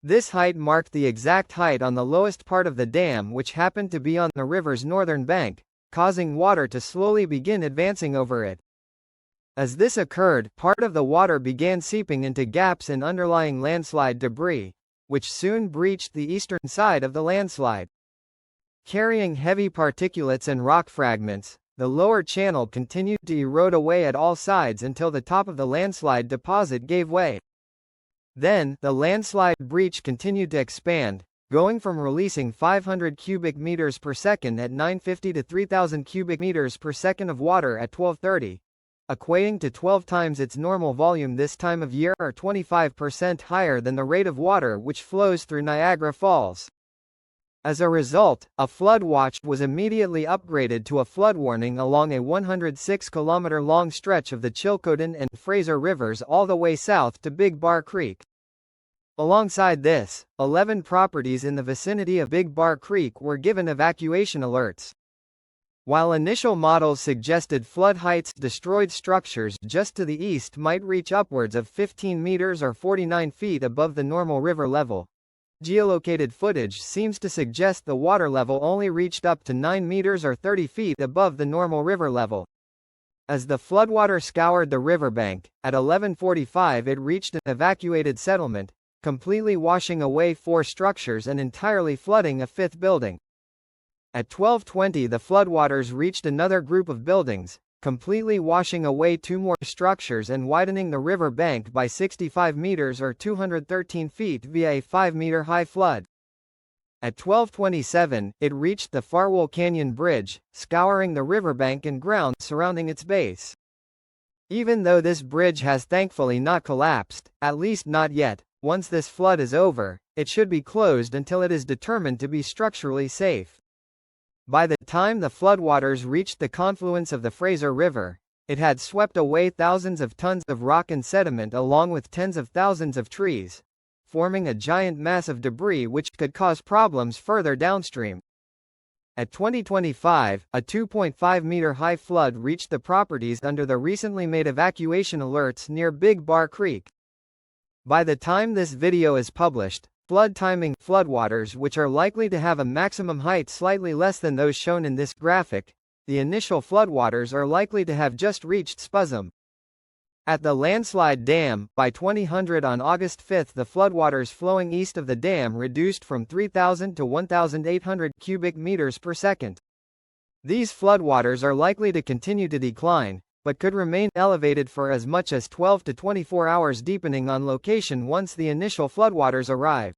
This height marked the exact height on the lowest part of the dam, which happened to be on the river's northern bank, causing water to slowly begin advancing over it. As this occurred, part of the water began seeping into gaps in underlying landslide debris, which soon breached the eastern side of the landslide. Carrying heavy particulates and rock fragments, the lower channel continued to erode away at all sides until the top of the landslide deposit gave way. Then, the landslide breach continued to expand, going from releasing 500 cubic meters per second at 9:50 to 3,000 cubic meters per second of water at 12:30, equating to 12 times its normal volume this time of year, or 25% higher than the rate of water which flows through Niagara Falls. As a result, a flood watch was immediately upgraded to a flood warning along a 106-kilometer-long stretch of the Chilcotin and Fraser Rivers all the way south to Big Bar Creek. Alongside this, 11 properties in the vicinity of Big Bar Creek were given evacuation alerts. While initial models suggested flood heights, destroyed structures just to the east might reach upwards of 15 meters or 49 feet above the normal river level, geolocated footage seems to suggest the water level only reached up to 9 meters or 30 feet above the normal river level. As the floodwater scoured the riverbank, at 11:45 it reached an evacuated settlement, completely washing away 4 structures and entirely flooding a 5th building. At 12:20 the floodwaters reached another group of buildings, completely washing away 2 more structures and widening the river bank by 65 meters or 213 feet via a 5-meter high flood. At 12:27, it reached the Farwell Canyon Bridge, scouring the riverbank and ground surrounding its base. Even though this bridge has thankfully not collapsed, at least not yet, once this flood is over, it should be closed until it is determined to be structurally safe. By the time the floodwaters reached the confluence of the Fraser River, it had swept away thousands of tons of rock and sediment along with tens of thousands of trees, forming a giant mass of debris which could cause problems further downstream. At 2025, a 2.5-meter high flood reached the properties under the recently made evacuation alerts near Big Bar Creek. By the time this video is published, flood timing floodwaters which are likely to have a maximum height slightly less than those shown in this graphic, the initial floodwaters are likely to have just reached spasm. At the Landslide Dam, by 2000 on August 5 the floodwaters flowing east of the dam reduced from 3,000 to 1,800 cubic meters per second. These floodwaters are likely to continue to decline, but could remain elevated for as much as 12 to 24 hours depending on location once the initial floodwaters arrive.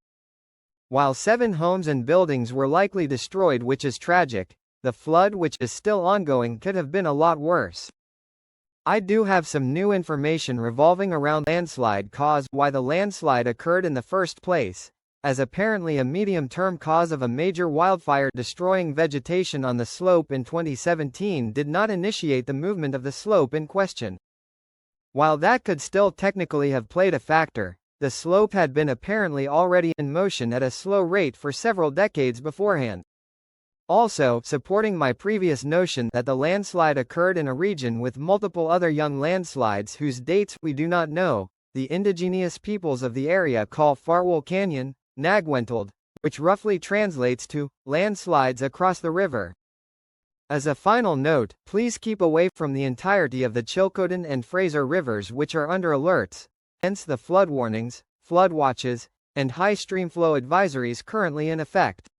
While 7 homes and buildings were likely destroyed, which is tragic, the flood which is still ongoing could have been a lot worse. I do have some new information revolving around landslide cause, why the landslide occurred in the first place, as apparently a medium-term cause of a major wildfire destroying vegetation on the slope in 2017 did not initiate the movement of the slope in question. While that could still technically have played a factor, the slope had been apparently already in motion at a slow rate for several decades beforehand. Also, supporting my previous notion that the landslide occurred in a region with multiple other young landslides whose dates we do not know, the indigenous peoples of the area call Farwell Canyon Nagwentald, which roughly translates to landslides across the river. As a final note, please keep away from the entirety of the Chilcotin and Fraser Rivers which are under alerts, hence the flood warnings, flood watches, and high stream flow advisories currently in effect.